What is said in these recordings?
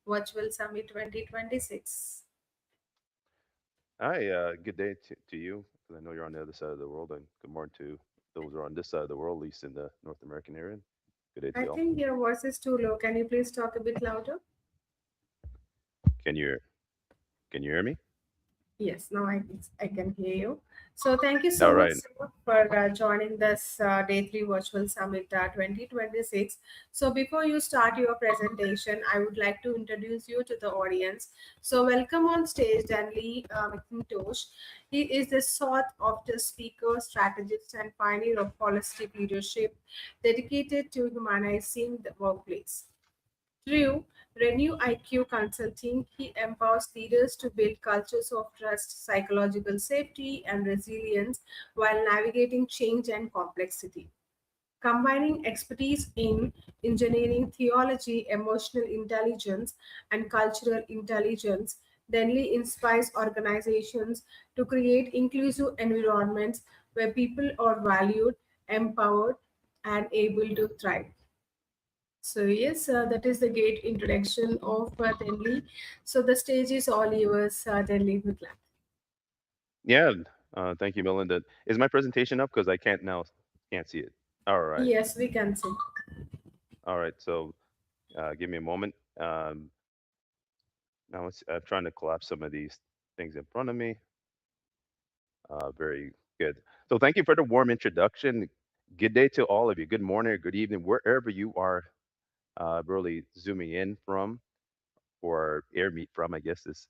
Virtual Summit 2026. Hi, good day to you, because I know you're on the other side of the world, and good morning to those who are on this side of the world, at least in the North American area. Good day to I y'all. think your voice is too low. Can you please talk a bit louder? Can you can you hear me? Yes, now I can hear you. So thank you All so much right. sir, for joining this Day 3 Virtual Summit 2026. So before you start your presentation, I would like to introduce you to the audience. So welcome on stage Danley McIntosh. He is the sought-after speaker, strategist, and pioneer of holistic leadership dedicated to humanizing the workplace. Through Renew IQ Consulting, he empowers leaders to build cultures of trust, psychological safety, and resilience while navigating change and complexity. Combining expertise in engineering, theology, emotional intelligence, and cultural intelligence, Denley inspires organizations to create inclusive environments where people are valued, empowered, and able to thrive. So yes, that is the great introduction of Delhi. So the stage is all yours, Delhi Miklat. Yeah. Thank you, Melinda. Is my presentation up? Because I can't see it. All right. Yes, we can see. All right. So give me a moment. Now I'm trying to collapse some of these things in front of me. Very good. So thank you for the warm introduction. Good day to all of you. Good morning or good evening, wherever you are really zooming in from or air meet from, I guess is.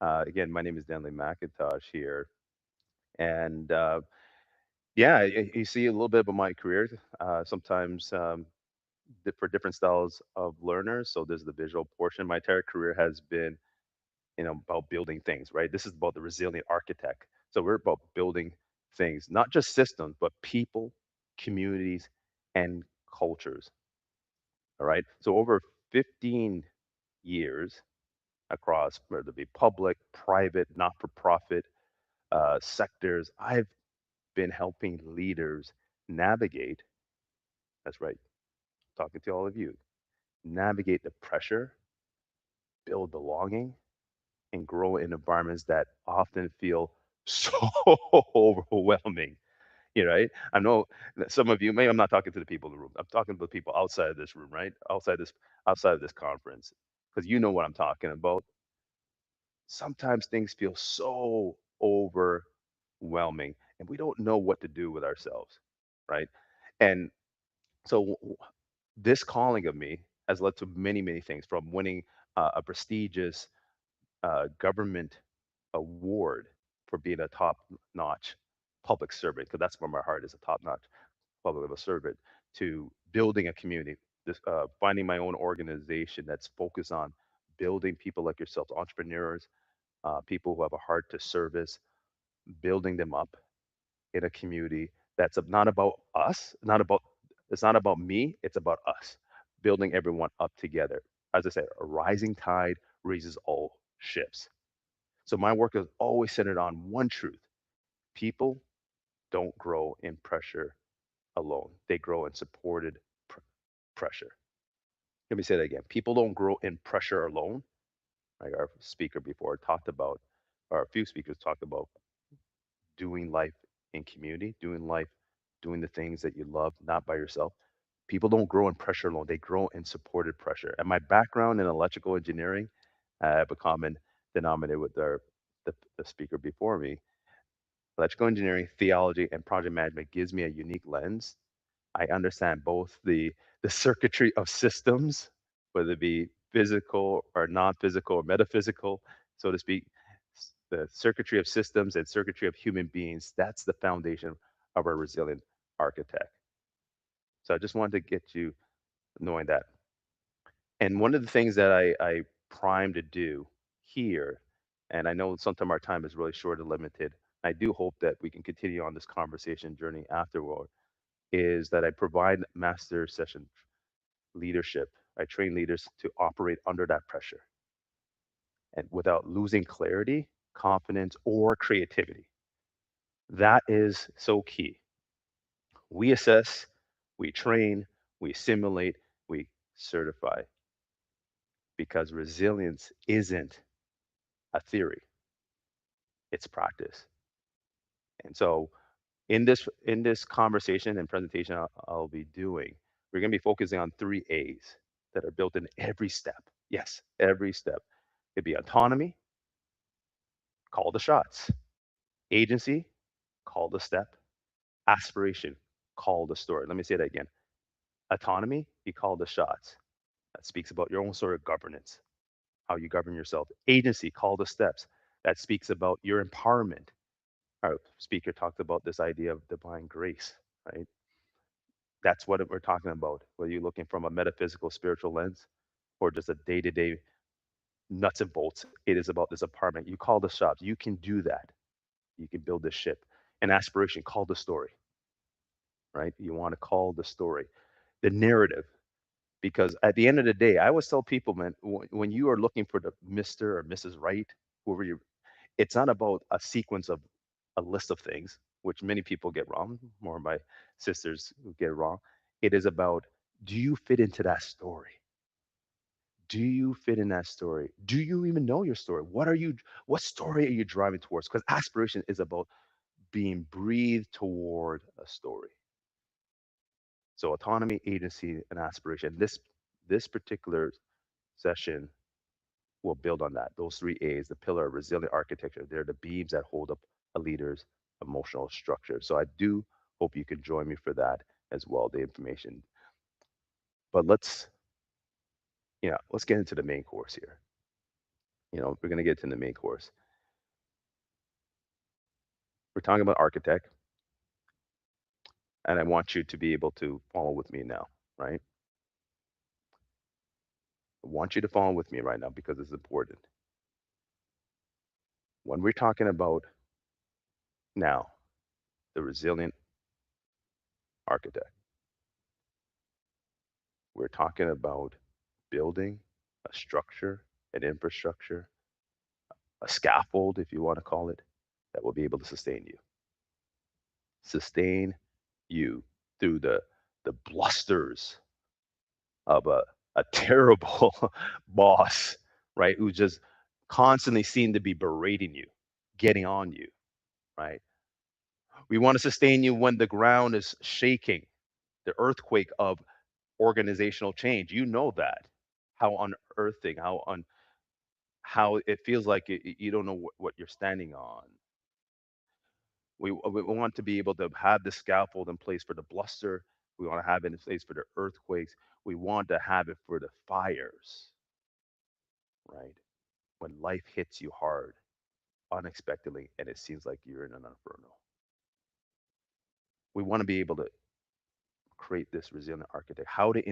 Again, my name is Danley McIntosh here. And yeah, you see a little bit about my career. Sometimes for different styles of learners. So there's the visual portion. My entire career has been, about building things, right? This is about the resilient architect. So we're about building things, not just systems, but people, communities, and cultures. All right. So over 15 years across whether it be public, private, not for profit sectors, I've been helping leaders navigate, that's right, talking to all of you, navigate the pressure, build belonging, and grow in environments that often feel so overwhelming. Right? I know that some of you, maybe I'm not talking to the people in the room. I'm talking to the people outside of this room, right? Outside of this conference. Because you know what I'm talking about. Sometimes things feel so overwhelming and we don't know what to do with ourselves, right? And so this calling of me has led to many, many things from winning a prestigious government award for being a top notch public servant, because that's where my heart is, a top notch public servant, to building a community, finding my own organization that's focused on building people like yourselves, entrepreneurs, people who have a heart to service, building them up in a community that's not about us, not about it's not about me, it's about us, building everyone up together. As I said, a rising tide raises all ships. So my work is always centered on one truth: people don't grow in pressure alone; they grow in supported pr- pressure. Let me say that again: people don't grow in pressure alone. Like our speaker before talked about, or a few speakers talked about doing life in community, doing the things that you love, not by yourself. People don't grow in pressure alone, they grow in supported pressure. And my background in electrical engineering, I have a common denominator with the speaker before me. Electrical engineering, theology, and project management gives me a unique lens. I understand both the circuitry of systems, whether it be physical or non-physical or metaphysical, so to speak. The circuitry of systems and circuitry of human beings. That's the foundation of our resilient architect. So I just wanted to get you knowing that. And one of the things that I prime to do here, and I know sometimes our time is really short and limited. I do hope that we can continue on this conversation journey afterward, is that I provide master session leadership. I train leaders to operate under that pressure and without losing clarity, confidence, or creativity. That is so key. We assess, we train, we simulate, we certify. because resilience isn't a theory, it's practice. And so in this conversation and presentation I'll be doing, we're going to be focusing on three A's that are built in every step. Yes, every step. It'd be autonomy, call the shots; agency, call the step; aspiration, call the story. Let me say that again. Autonomy, you call the shots. That speaks about your own sort of governance, how you govern yourself. Agency, call the steps. That speaks about your empowerment. Our speaker talked about this idea of divine grace, right? That's what we're talking about. Whether you're looking from a metaphysical, spiritual lens or just a day to day nuts and bolts, it is about this empowerment. You call the shots. You can do that. You can build this ship. And aspiration, call the story, right? You want to call the story, the narrative. Because at the end of the day, I always tell people, man, when you are looking for the Mr. or Mrs. Right, whoever you, it's not about a sequence of a list of things, which many people get wrong. More of my sisters who get it wrong. It is about, do you fit into that story? Do you fit in that story? Do you even know your story? What story are you driving towards? Because aspiration is about being breathed toward a story. So autonomy, agency, and aspiration. This particular session will build on that. Those three A's, the pillar of resilient architecture, they're the beams that hold up a leader's emotional structure. So I do hope you can join me for that as well, the information. But let's get into the main course here. We're going to get into the main course. We're talking about architect, and I want you to be able to follow with me now, right? I want you to follow with me right now because it's important. When we're talking about now, the resilient architect, we're talking about building a structure, an infrastructure, a scaffold, if you want to call it, that will be able to sustain you through the blusters of a terrible boss, right? Who just constantly seem to be berating you, getting on you, right? We want to sustain you when the ground is shaking, the earthquake of organizational change. You know that. How unearthing, how it feels like you don't know what you're standing on. We want to be able to have the scaffold in place for the bluster. We want to have it in place for the earthquakes. We want to have it for the fires, right? When life hits you hard, unexpectedly, and it seems like you're in an inferno. We want to be able to create this resilient architect, how to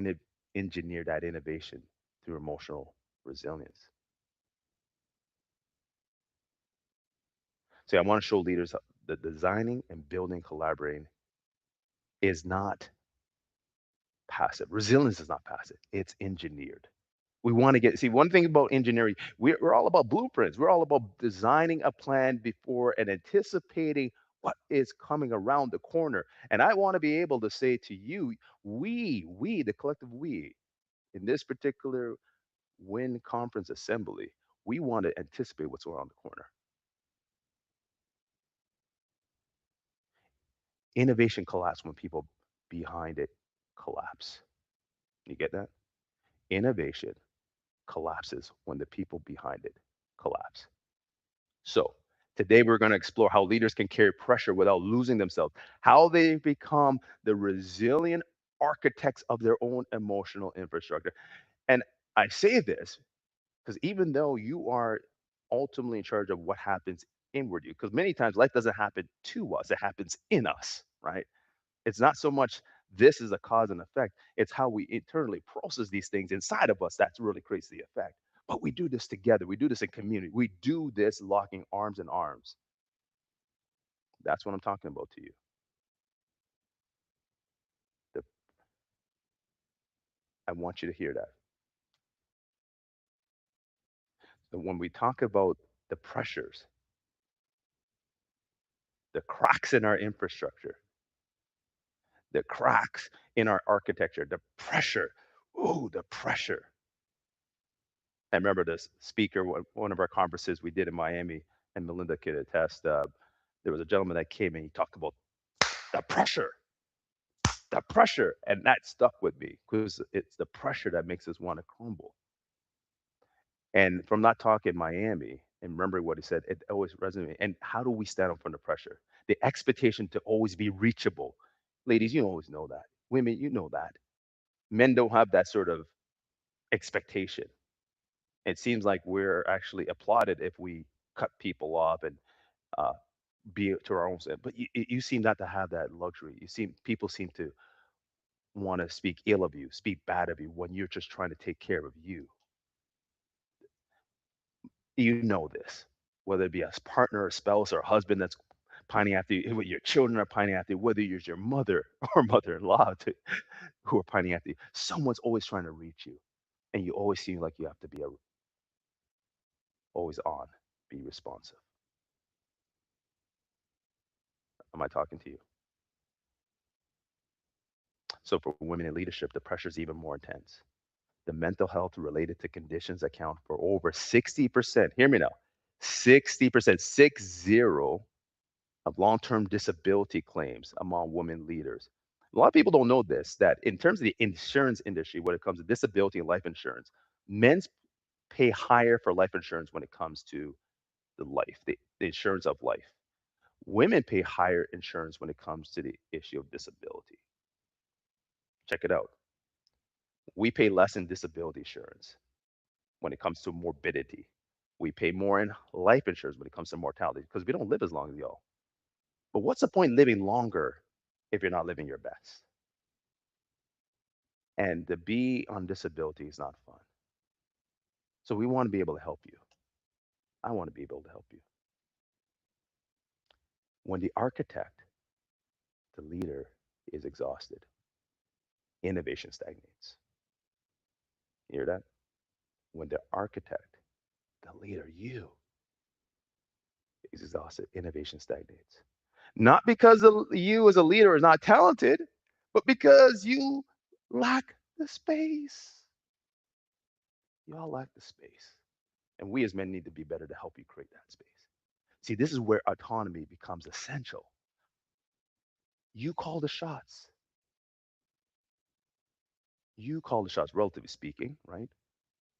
engineer that innovation through emotional resilience. So I want to show leaders that designing and building, collaborating is not passive. Resilience is not passive. It's engineered. We want to see one thing about engineering, we're all about blueprints. We're all about designing a plan before and anticipating what is coming around the corner. And I want to be able to say to you, the collective we, in this particular WIN conference assembly, we want to anticipate what's around the corner. Innovation collapse when people behind it collapse. You get that? Innovation collapses when the people behind it collapse. So, today we're going to explore how leaders can carry pressure without losing themselves, how they become the resilient architects of their own emotional infrastructure. And I say this because even though you are ultimately in charge of what happens inward you, because many times life doesn't happen to us, it happens in us, right? It's not so much this is a cause and effect, it's how we internally process these things inside of us that really creates the effect. But we do this together, we do this in community, we do this locking arms in arms. That's what I'm talking about to you. The, I want you to hear that. So when we talk about the pressures, the cracks in our infrastructure, the cracks in our architecture, the pressure, ooh, the pressure. I remember this speaker, one of our conferences we did in Miami, and Melinda could attest. There was a gentleman that came and he talked about the pressure, the pressure, and that stuck with me because it's the pressure that makes us want to crumble. And from that talk in Miami, and remembering what he said, it always resonated. And how do we stand up from the pressure? The expectation to always be reachable. Ladies, you always know that. Women, you know that. Men don't have that sort of expectation. It seems like we're actually applauded if we cut people off and uh, be to our own sin. But you seem not to have that luxury. People seem to want to speak ill of you, speak bad of you when you're just trying to take care of you. You know this, whether it be a partner, a spouse, or a husband that's pining after you, whether your children are pining after you, whether it's your mother or mother-in-law who are pining after you. Someone's always trying to reach you, and you always seem like you have to be always on, be responsive. Am I talking to you? So for women in leadership, the pressure is even more intense. The mental health related to conditions account for over 60%. Hear me now. 60%, 60 of long-term disability claims among women leaders. A lot of people don't know this, that in terms of the insurance industry, when it comes to disability and life insurance, men's pay higher for life insurance when it comes to the insurance of life. Women pay higher insurance when it comes to the issue of disability. Check it out. We pay less in disability insurance when it comes to morbidity. We pay more in life insurance when it comes to mortality because we don't live as long as y'all. But what's the point living longer if you're not living your best? And to be on disability is not fun. So we want to be able to help you. I want to be able to help you. When the architect, the leader, is exhausted, innovation stagnates. You hear that? When the architect, the leader, you, is exhausted, innovation stagnates. Not because you as a leader is not talented, but because you lack the space. You all lack the space. And we as men need to be better to help you create that space. See, this is where autonomy becomes essential. You call the shots. You call the shots, relatively speaking, right?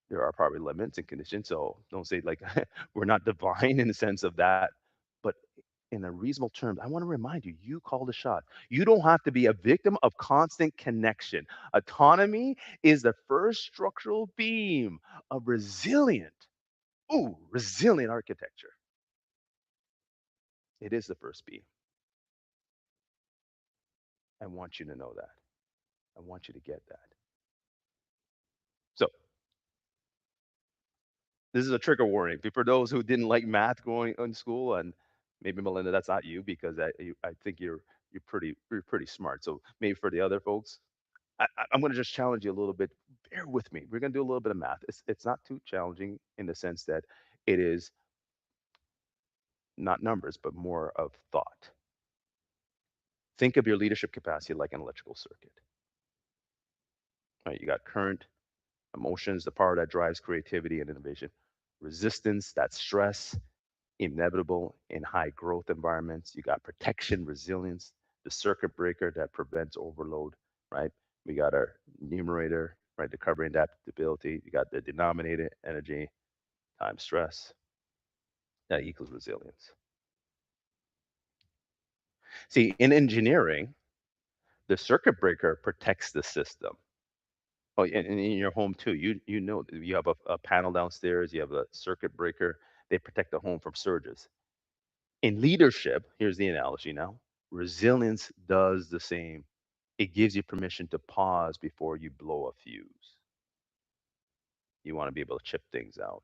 There are probably limits and conditions. So don't say like we're not divine in the sense of that. But in a reasonable terms, I want to remind you, you call the shot. You don't have to be a victim of constant connection. Autonomy is the first structural beam of resilient architecture. It is the first beam. I want you to know that. I want you to get that. So this is a trigger warning for those who didn't like math going in school, and maybe Melinda, that's not you because I think you're pretty smart. So maybe for the other folks, I'm going to just challenge you a little bit. Bear with me. We're going to do a little bit of math. It's not too challenging in the sense that it is not numbers, but more of thought. Think of your leadership capacity like an electrical circuit. Right? You got current, emotions, the power that drives creativity and innovation, resistance, that's stress, inevitable in high growth environments. You got protection, resilience, the circuit breaker that prevents overload, right? We got our numerator, right? The covering adaptability. You got the denominator, energy times stress. That equals resilience. See, in engineering, the circuit breaker protects the system. Oh, and in your home too. You know you have a panel downstairs. You have a circuit breaker. They protect the home from surges. In leadership, here's the analogy now. Resilience does the same. It gives you permission to pause before you blow a fuse. You want to be able to chip things out.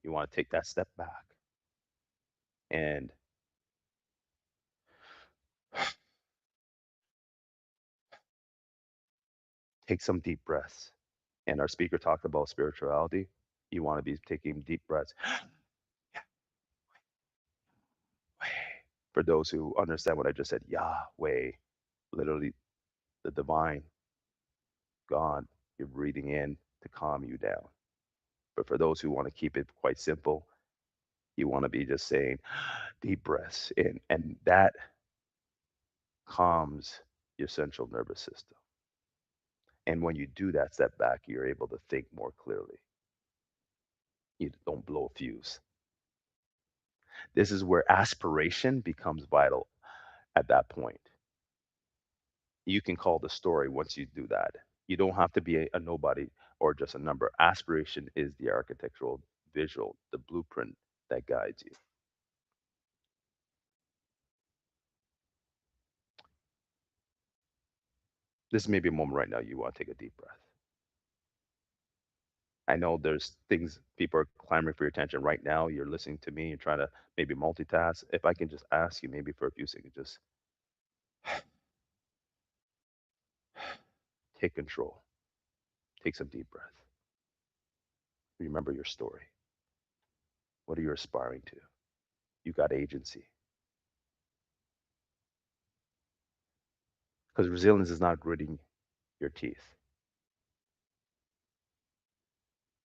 You want to take that step back and take some deep breaths. And our speaker talked about spirituality. You want to be taking deep breaths. For those who understand what I just said, Yahweh, literally the divine God, you're breathing in to calm you down. But for those who want to keep it quite simple, you want to be just saying deep breaths in, and that calms your central nervous system. And when you do that step back, you're able to think more clearly. You don't blow a fuse. This is where aspiration becomes vital at that point. You can call the story once you do that. You don't have to be a nobody or just a number. Aspiration is the architectural visual, the blueprint that guides you. This may be a moment right now you want to take a deep breath. I know there's things people are clamoring for your attention right now. You're listening to me, you're trying to maybe multitask. If I can just ask you maybe for a few seconds, just take control. Take some deep breath. Remember your story. What are you aspiring to? You got agency. Because resilience is not gritting your teeth.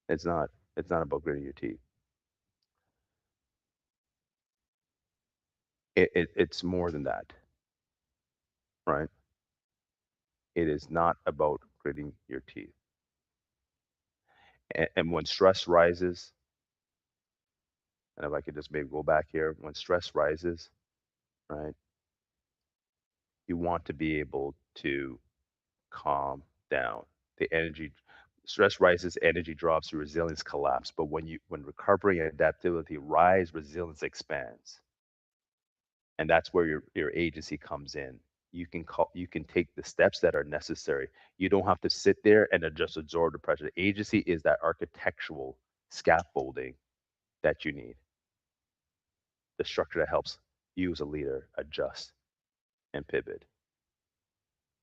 It's not. It's not about gritting your teeth. It's more than that, right? It is not about gritting your teeth. And when stress rises, and if I could just maybe go back here, when stress rises, right, you want to be able to calm down. The energy, stress rises, energy drops, resilience collapse. But when recovery and adaptability rise, resilience expands, and that's where your agency comes in. You can take the steps that are necessary. You don't have to sit there and just absorb the pressure. The agency is that architectural scaffolding that you need, the structure that helps you as a leader adjust and pivot.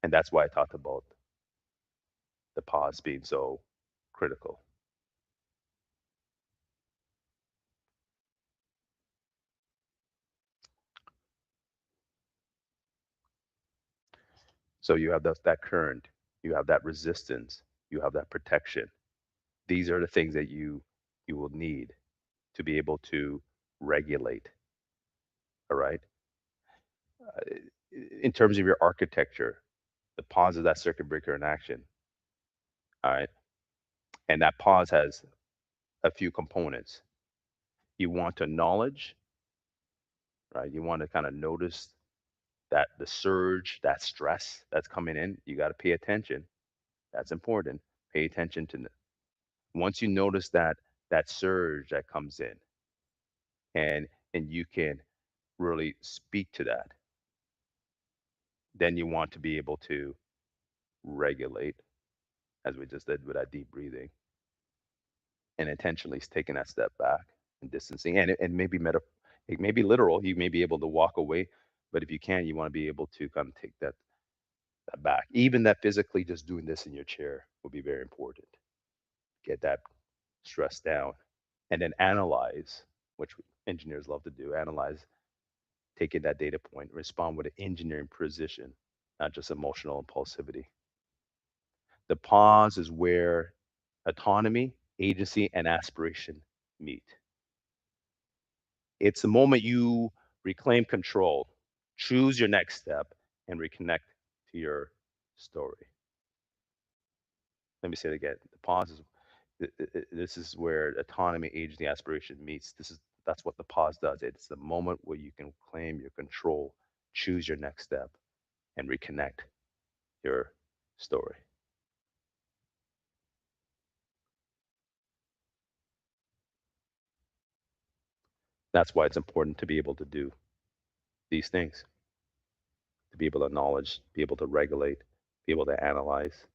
And that's why I talked about the pause being so critical. So you have that current, you have that resistance, you have that protection. These are the things that you will need to be able to regulate. All right. Uh, in terms of your architecture, the pause is that circuit breaker in action. All right. And that pause has a few components. You want to acknowledge, right? You want to kind of notice that the surge, that stress that's coming in. You got to pay attention. That's important. Pay attention to once you notice that surge that comes in, and you can really speak to that, then you want to be able to regulate, as we just did with that deep breathing, and intentionally taking that step back and distancing, and maybe it may be literal. You may be able to walk away, but if you can, you want to be able to kind of take that back. Even that physically just doing this in your chair will be very important. Get that stress down, and then analyze, which engineers love to do. Analyze, taking that data point, respond with an engineering precision, not just emotional impulsivity. The pause is where autonomy, agency, and aspiration meet. It's the moment you reclaim control, choose your next step, and reconnect to your story. Let me say it again. The pause is this is where autonomy, agency, aspiration meets. That's what the pause does. It's the moment where you can claim your control, choose your next step, and reconnect your story. That's why it's important to be able to do these things, to be able to acknowledge, be able to regulate, be able to analyze.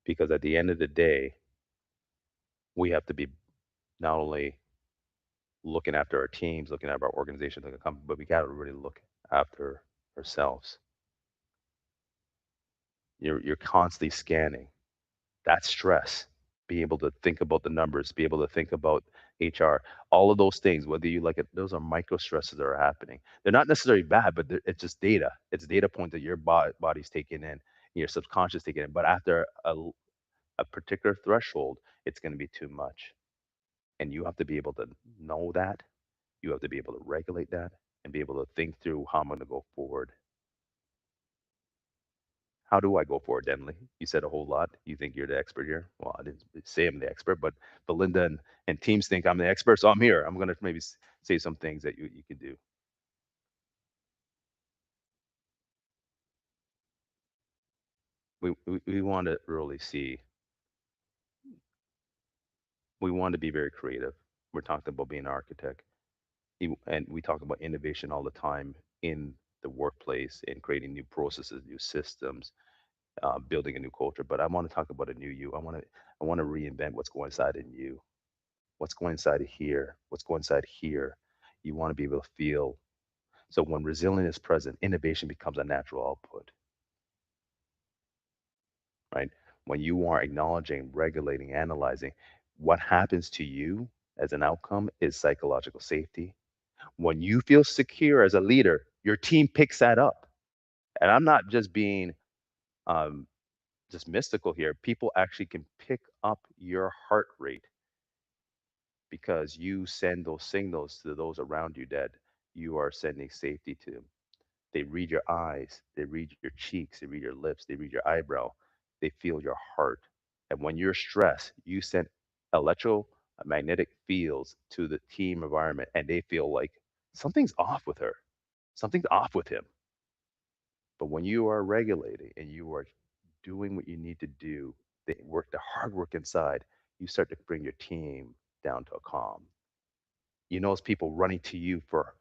Because at the end of the day, we have to be not only looking after our teams, looking after our organization, looking at company, but we got to really look after ourselves. You're constantly scanning. That's stress. Be able to think about the numbers, be able to think about HR, all of those things, whether you like it, those are micro stresses that are happening. They're not necessarily bad, but it's just data. It's data points that your body's taking in, your subconscious taking in. But after a particular threshold, it's going to be too much. And you have to be able to know that. You have to be able to regulate that and be able to think through how I'm going to go forward. How do I go forward, Denley? You said a whole lot. You think you're the expert here? Well, I didn't say I'm the expert, but Belinda and teams think I'm the expert, so I'm here. I'm going to maybe say some things that you can do. We want to really see, we want to be very creative. We're talking about being an architect. And we talk about innovation all the time in the workplace, in creating new processes, new systems, building a new culture. But I want to talk about a new you. I want to reinvent what's going inside in you, what's going inside of here, what's going inside here. You want to be able to feel. So when resilience is present, innovation becomes a natural output, right? When you are acknowledging, regulating, analyzing, what happens to you as an outcome is psychological safety. When you feel secure as a leader, your team picks that up. And I'm not just being um, just mystical here. People actually can pick up your heart rate because you send those signals to those around you that you are sending safety to them. They read your eyes, they read your cheeks, they read your lips, they read your eyebrow, they feel your heart. And when you're stressed, you send electromagnetic fields to the team environment and they feel like something's off with her, something's off with him. But when you are regulating and you are doing what you need to do, the hard work inside, you start to bring your team down to a calm. You notice people running to you for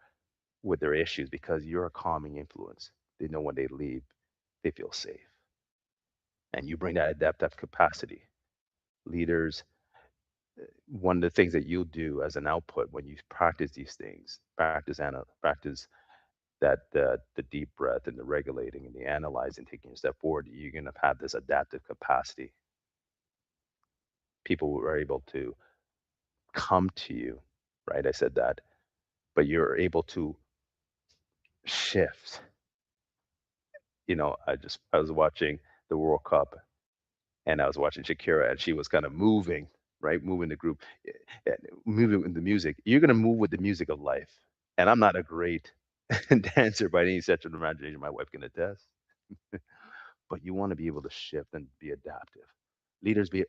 with their issues because you're a calming influence. They know when they leave, they feel safe. And you bring that adaptive capacity. Leaders, one of the things that you'll do as an output when you practice these things, practice that the deep breath and the regulating and the analyzing, taking a step forward, you're going to have this adaptive capacity. People are able to come to you, right? I said that, but you're able to shift. I was watching the World Cup and I was watching Shakira and she was kind of moving, right? Moving the group, moving with the music. You're going to move with the music of life. And I'm not a great dancer by any stretch of the imagination. My wife can attest. But you want to be able to shift and be adaptive.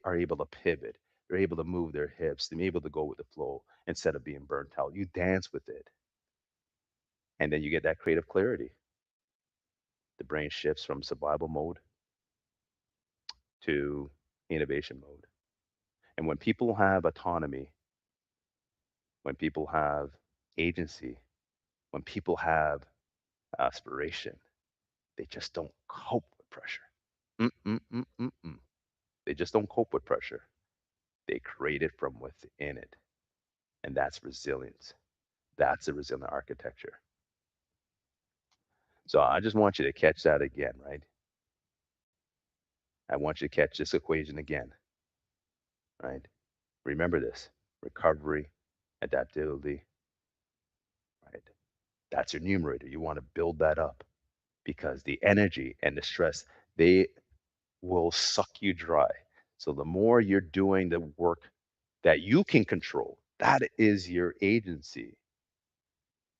Are able to pivot. They're able to move their hips. They're able to go with the flow instead of being burnt out. You dance with it. And then you get that creative clarity. The brain shifts from survival mode to innovation mode. And when people have autonomy, when people have agency, when people have aspiration, they just don't cope with pressure. Mm-mm-mm-mm-mm. They just don't cope with pressure. They create it from within it. And that's resilience. That's a resilient architecture. So I just want you to catch that again, right? I want you to catch this equation again, right? Remember this: recovery, adaptability, right? That's your numerator. You want to build that up because the energy and the stress, they will suck you dry. So the more you're doing the work that you can control, that is your agency.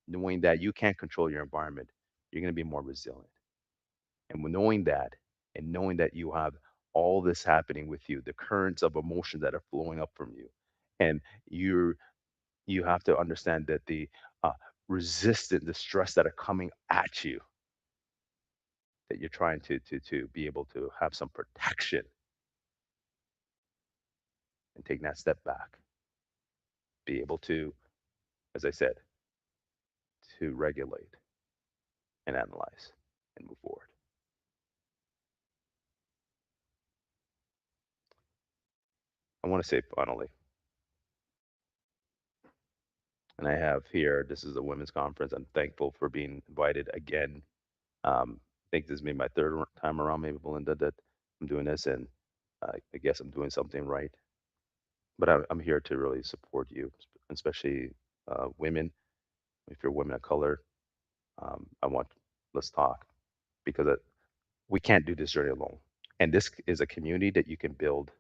Knowing that you can't control your environment, you're going to be more resilient. And knowing that, and knowing that you have all this happening with you, the currents of emotion that are flowing up from you, and you have to understand that the uh, the stress that are coming at you, that you're trying to be able to have some protection and take that step back, be able to, as I said, to regulate and analyze and move forward. I want to say finally, and I have here, this is a women's conference. I'm thankful for being invited again. I think this may be my third time around, maybe Belinda, that I'm doing this, and I guess I'm doing something right. But I'm here to really support you, especially women. If you're women of color, I want let's talk because we can't do this journey alone. And this is a community that you can build.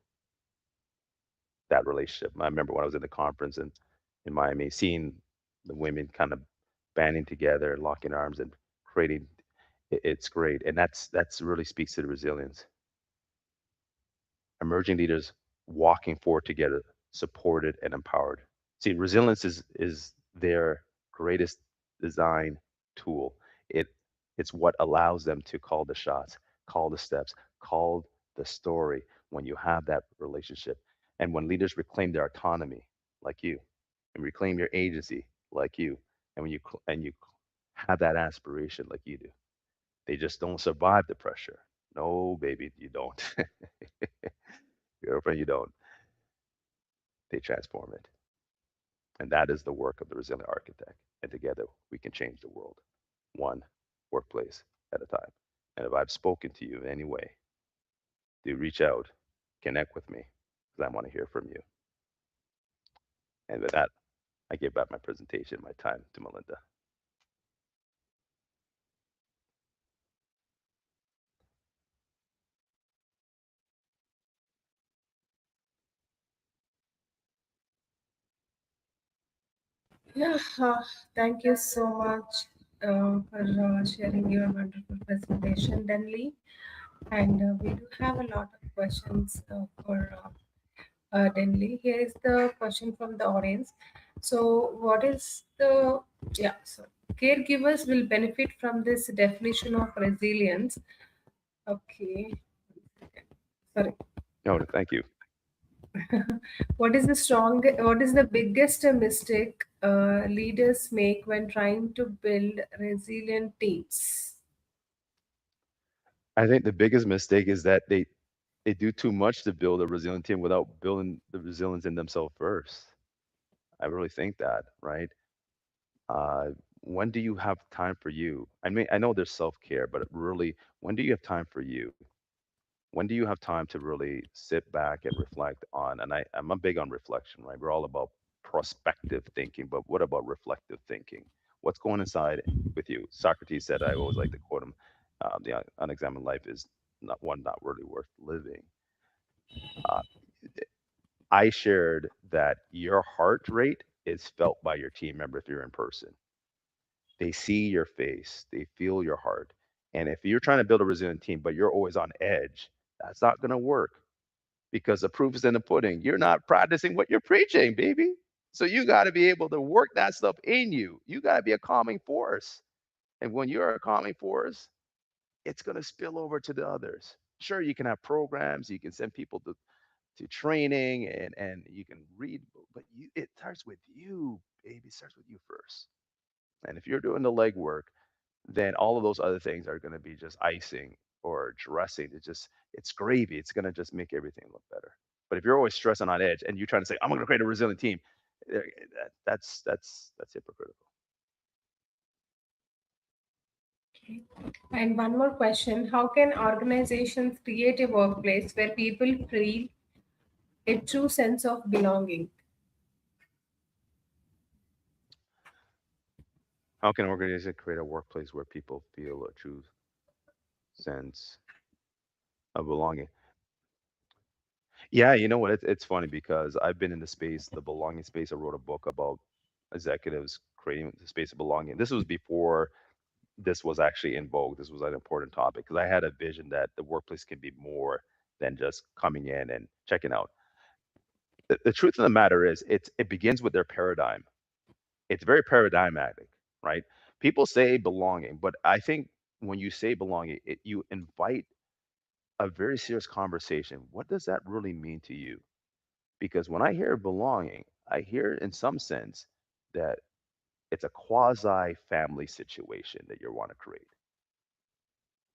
that relationship. I remember when I was in the conference in Miami, seeing the women kind of banding together, locking arms, and creating. It's great, and that's really speaks to the resilience. Emerging leaders walking forward together, supported and empowered. See, resilience is their greatest design tool. It it's what allows them to call the shots, call the steps, call the story when you have that relationship. And when leaders reclaim their autonomy, like you, and reclaim your agency, like you, and when you have that aspiration, like you do, they just don't survive the pressure. No, baby, you don't. Girlfriend, you don't. They transform it. And that is the work of the resilient architect. And together we can change the world, one workplace at a time. And if I've spoken to you in any way, do reach out, connect with me, because I want to hear from you. And with that, I give back my presentation, my time to Melinda. Yeah, thank you so much for sharing your wonderful presentation, Denley. And we do have a lot of questions for Denley. Here is the question from the audience. So, what is the, yeah, so caregivers will benefit from this definition of resilience. Okay, sorry. No, thank you. What is the biggest mistake leaders make when trying to build resilient teams? I think the biggest mistake is that they do too much to build a resilient team without building the resilience in themselves first. I really think that, right? Uh, when do you have time for you? I mean, I know there's self care, but really, when do you have time for you? When do you have time to really sit back and reflect on? And I'm a big on reflection, right? We're all about prospective thinking, but what about reflective thinking? What's going inside with you? Socrates said, I always like to quote him, unexamined life is not really worth living. Uh, I shared that your heart rate is felt by your team member if you're in person. They see your face, they feel your heart. And if you're trying to build a resilient team, but you're always on edge, that's not going to work because the proof is in the pudding. You're not practicing what you're preaching, baby. So you got to be able to work that stuff in you. You got to be a calming force. And when you're a calming force, it's going to spill over to the others. Sure, you can have programs, you can send people to training and you can read, but it starts with you, baby. It starts with you first. And if you're doing the legwork, then all of those other things are going to be just icing or dressing. It's gravy. It's going to just make everything look better. But if you're always stressing on edge and you're trying to say, I'm going to create a resilient team, that's hypocritical. Okay. And one more question: how can organizations create a workplace where people feel a true sense of belonging? How can organizations create a workplace where people feel a true sense of belonging? Yeah, you know what? It's funny because I've been in the space, the belonging space. I wrote a book about executives creating the space of belonging. This was before this was actually in vogue. This was an important topic because I had a vision that the workplace can be more than just coming in and checking out. The truth of the matter is, it begins with their paradigm. It's very paradigmatic, right? People say belonging, but I think when you say belonging, you invite a very serious conversation. What does that really mean to you? Because when I hear belonging, I hear in some sense that it's a quasi family situation that you want to create.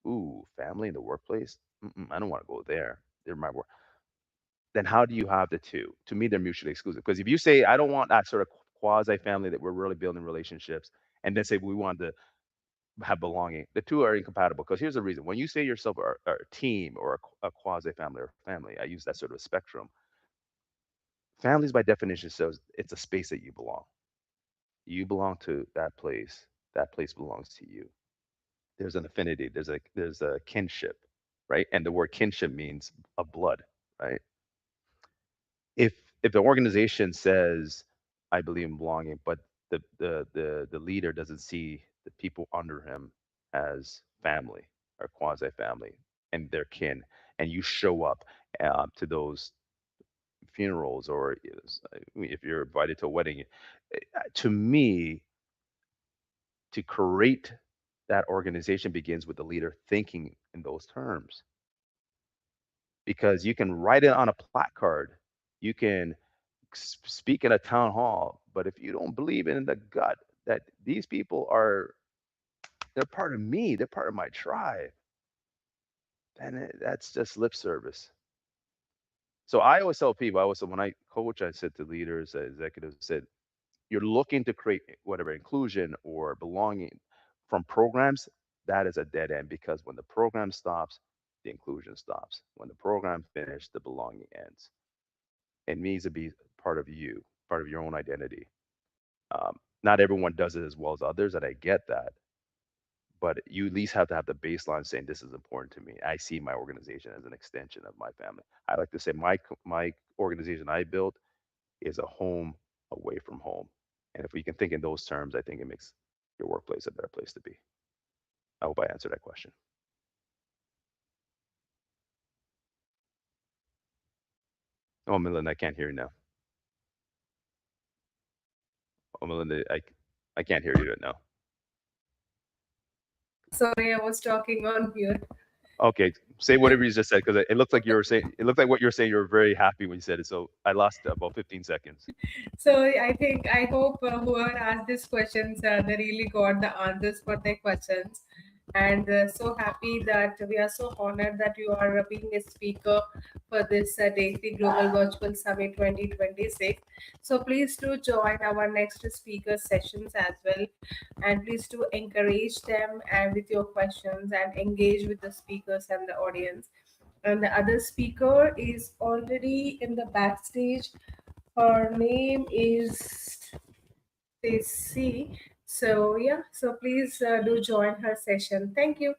Ooh, family in the workplace? Mm-mm, I don't want to go there. They're my work. Then how do you have the two? To me, they're mutually exclusive. Because if you say, I don't want that sort of quasi family that we're really building relationships, and then say we want to have belonging, the two are incompatible. Because here's the reason: when you say yourself are a team or a quasi family or family, I use that sort of spectrum. Families, by definition, says it's a space that you belong. You belong to that place. That place belongs to you. There's an affinity. There's a kinship, right? And the word kinship means of blood, right? If if the organization says, "I believe in belonging," but the leader doesn't see the people under him as family or quasi family and their kin, and you show up to those funerals, or if you're invited to a wedding, to me, to create that organization begins with the leader thinking in those terms, because you can write it on a placard, you can speak in a town hall, but if you don't believe in the gut that these people are, they're part of me, they're part of my tribe, then that's just lip service. So I always tell people, I always, when I coach, I said to leaders, executives, said, you're looking to create whatever inclusion or belonging from programs, that is a dead end, because when the program stops, the inclusion stops. When the program finishes, the belonging ends. It needs to be part of you, part of your own identity. Not everyone does it as well as others, and I get that. But you at least have to have the baseline saying this is important to me. I see my organization as an extension of my family. I like to say my organization I built is a home away from home. And if we can think in those terms, I think it makes your workplace a better place to be. I hope I answered that question. Oh, Melinda, I can't hear you now. Oh, Melinda, I can't hear you now. Sorry, I was talking on mute. Okay, say whatever you just said, because it looked like you were saying, it looked like what you're saying, you were very happy when you said it. So I lost about 15 seconds. So I hope whoever asked these questions, they really got the answers for their questions, and so happy that we are so honored that you are being a speaker for this Day 3 Global Virtual Summit 2026. So please do join our next speaker sessions as well, and please do encourage them and with your questions and engage with the speakers and the audience. And the other speaker is already in the backstage. Her name is Stacy. So yeah, so please do join her session. Thank you.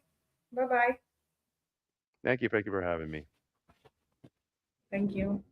Bye bye. Thank you for having me. Thank you.